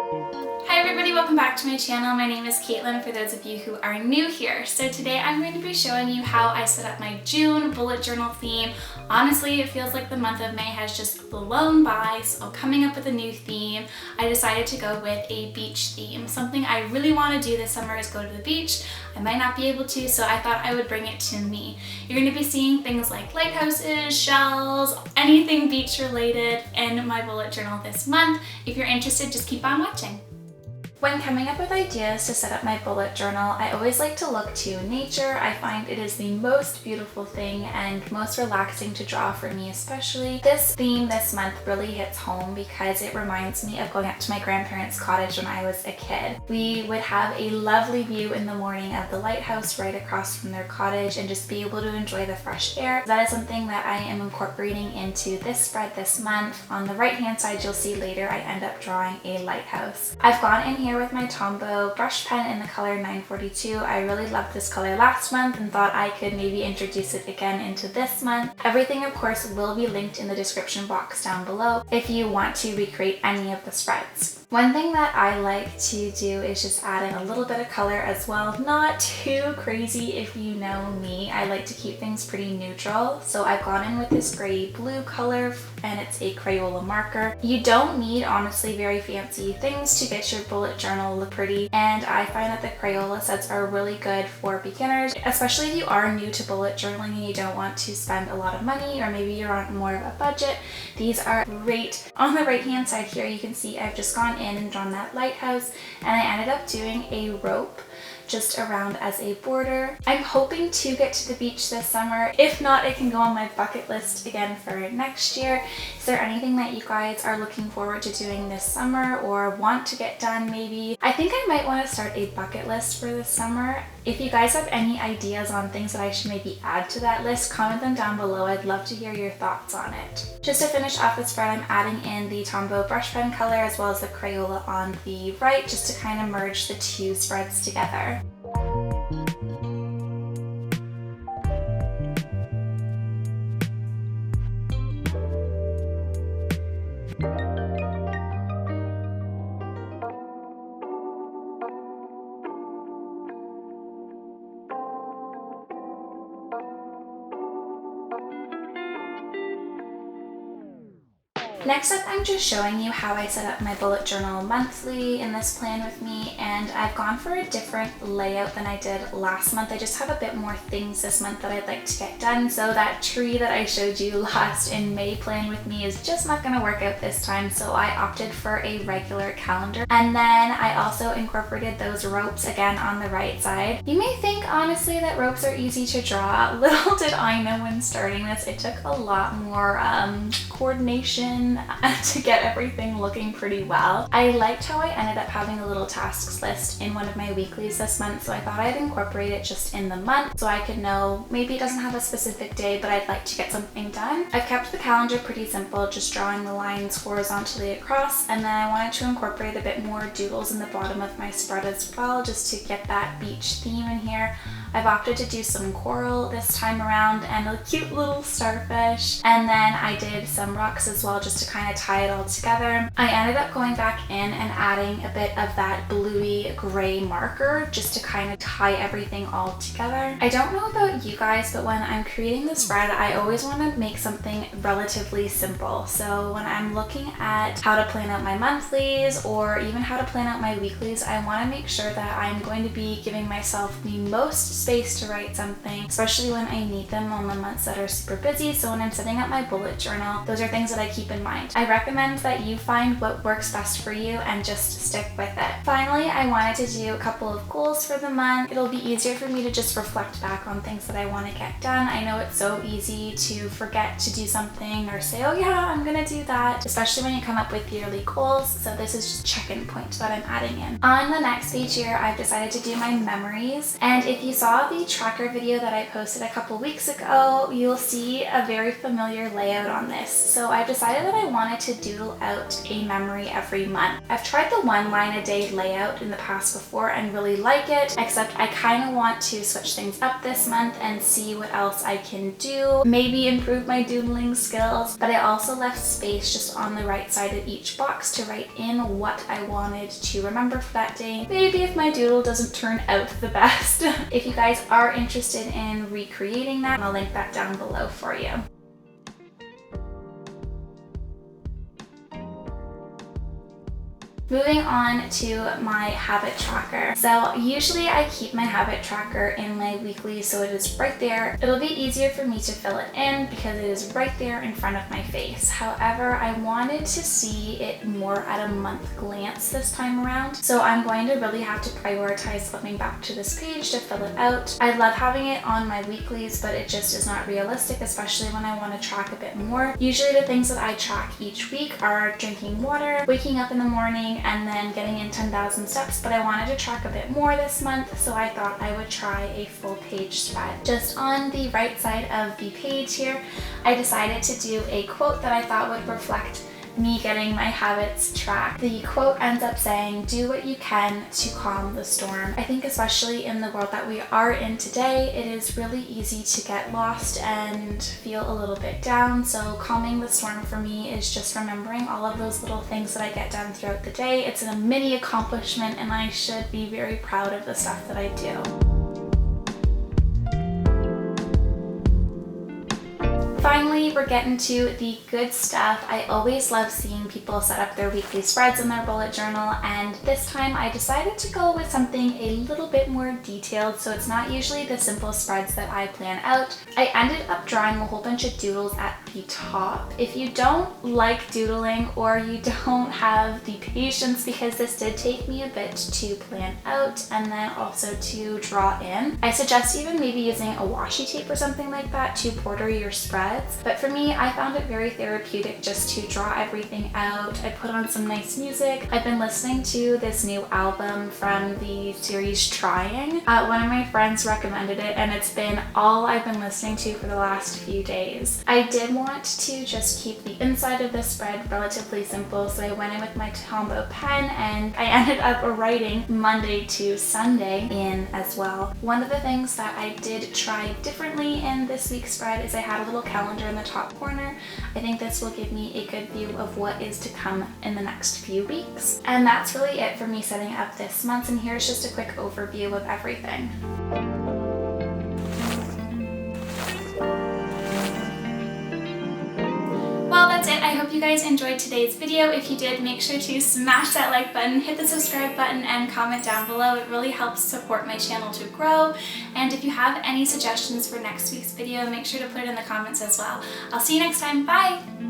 Hi everybody, welcome back to my channel. My name is Caitlin for those of you who are new here. So today I'm going to be showing you how I set up my June bullet journal theme. Honestly, it feels like the month of May has just flown by, so coming up with a new theme, I decided to go with a beach theme. Something I really want to do this summer is go to the beach. I might not be able to, so I thought I would bring it to me. You're going to be seeing things like lighthouses, shells, anything beach related in my bullet journal this month. If you're interested, just keep on watching. When coming up with ideas to set up my bullet journal, I always like to look to nature. I find it is the most beautiful thing and most relaxing to draw for me especially. This theme this month really hits home because it reminds me of going up to my grandparents' cottage when I was a kid. We would have a lovely view in the morning of the lighthouse right across from their cottage and just be able to enjoy the fresh air. That is something that I am incorporating into this spread this month. On the right hand side you'll see later I end up drawing a lighthouse. I've gone in here with my Tombow brush pen in the color 942. I really loved this color last month and thought I could maybe introduce it again into this month. Everything of course will be linked in the description box down below if you want to recreate any of the spreads. One thing that I like to do is just add in a little bit of color as well. Not too crazy if you know me. I like to keep things pretty neutral. So I've gone in with this gray blue color and it's a Crayola marker. You don't need honestly very fancy things to get your bullet journal look pretty, and I find that the Crayola sets are really good for beginners, especially if you are new to bullet journaling and you don't want to spend a lot of money or maybe you're on more of a budget. These are great. On the right hand side here you can see I've just gone in and drawn that lighthouse, and I ended up doing a rope just around as a border. I'm hoping to get to the beach this summer. If not, it can go on my bucket list again for next year. Is there anything that you guys are looking forward to doing this summer or want to get done maybe? I think I might want to start a bucket list for this summer. If you guys have any ideas on things that I should maybe add to that list, comment them down below. I'd love to hear your thoughts on it. Just to finish off the spread, I'm adding in the Tombow brush pen color as well as the Crayola on the right just to kind of merge the two spreads together. Next up, I'm just showing you how I set up my bullet journal monthly in this plan with me, and I've gone for a different layout than I did last month. I just have a bit more things this month that I'd like to get done, so that tree that I showed you last in May plan with me is just not going to work out this time, so I opted for a regular calendar. And then I also incorporated those ropes again on the right side. You may think honestly that ropes are easy to draw. Little did I know when starting this, it took a lot more coordination to get everything looking pretty well. I liked how I ended up having a little tasks list in one of my weeklies this month, so I thought I'd incorporate it just in the month so I could know maybe it doesn't have a specific day, but I'd like to get something done. I've kept the calendar pretty simple, just drawing the lines horizontally across, and then I wanted to incorporate a bit more doodles in the bottom of my spread as well, just to get that beach theme in here. I've opted to do some coral this time around and a cute little starfish, and then I did some rocks as well just to kind of tie it all together. I ended up going back in and adding a bit of that bluey gray marker just to kind of tie everything all together. I don't know about you guys, but when I'm creating the spread, I always want to make something relatively simple. So when I'm looking at how to plan out my monthlies or even how to plan out my weeklies, I want to make sure that I'm going to be giving myself the most space to write something, especially when I need them on the months that are super busy. So when I'm setting up my bullet journal, those are things that I keep in mind. I recommend that you find what works best for you and just stick with it. Finally, I wanted to do a couple of goals for the month. It'll be easier for me to just reflect back on things that I want to get done. I know it's so easy to forget to do something or say, oh yeah, I'm gonna do that, especially when you come up with yearly goals. So this is just a check-in point that I'm adding in. On the next page here, I've decided to do my memories, and if you saw the tracker video that I posted a couple weeks ago, you'll see a very familiar layout on this. So I decided that I wanted to doodle out a memory every month. I've tried the 1 line a day layout in the past before and really like it, except I kind of want to switch things up this month and see what else I can do, maybe improve my doodling skills. But I also left space just on the right side of each box to write in what I wanted to remember for that day, maybe if my doodle doesn't turn out the best. If you guys are interested in recreating that, I'll link that down below for you. Moving on to my habit tracker. So usually I keep my habit tracker in my weekly so it is right there. It'll be easier for me to fill it in because it is right there in front of my face. However, I wanted to see it more at a month glance this time around. So I'm going to really have to prioritize flipping back to this page to fill it out. I love having it on my weeklies, but it just is not realistic, especially when I want to track a bit more. Usually the things that I track each week are drinking water, waking up in the morning, and then getting in 10,000 steps, but I wanted to track a bit more this month, so I thought I would try a full page spread. Just on the right side of the page here, I decided to do a quote that I thought would reflect me getting my habits tracked. The quote ends up saying, "Do what you can to calm the storm." I think especially in the world that we are in today, it is really easy to get lost and feel a little bit down. So calming the storm for me is just remembering all of those little things that I get done throughout the day. It's a mini accomplishment and I should be very proud of the stuff that I do. Finally, we're getting to the good stuff. I always love seeing people set up their weekly spreads in their bullet journal, and this time I decided to go with something a little bit more detailed, so it's not usually the simple spreads that I plan out. I ended up drawing a whole bunch of doodles at the top. If you don't like doodling or you don't have the patience, because this did take me a bit to plan out and then also to draw in, I suggest even maybe using a washi tape or something like that to border your spread. But for me, I found it very therapeutic just to draw everything out. I put on some nice music. I've been listening to this new album from the series Trying. One of my friends recommended it and it's been all I've been listening to for the last few days. I did want to just keep the inside of this spread relatively simple, so I went in with my Tombow pen and I ended up writing Monday to Sunday in as well. One of the things that I did try differently in this week's spread is I had a little calendar in the top corner. I think this will give me a good view of what is to come in the next few weeks. And that's really it for me setting up this month, and here's just a quick overview of everything. Well, that's it. I hope you guys enjoyed today's video. If you did, make sure to smash that like button, hit the subscribe button, and comment down below. It really helps support my channel to grow. And if you have any suggestions for next week's video, make sure to put it in the comments as well. I'll see you next time. Bye!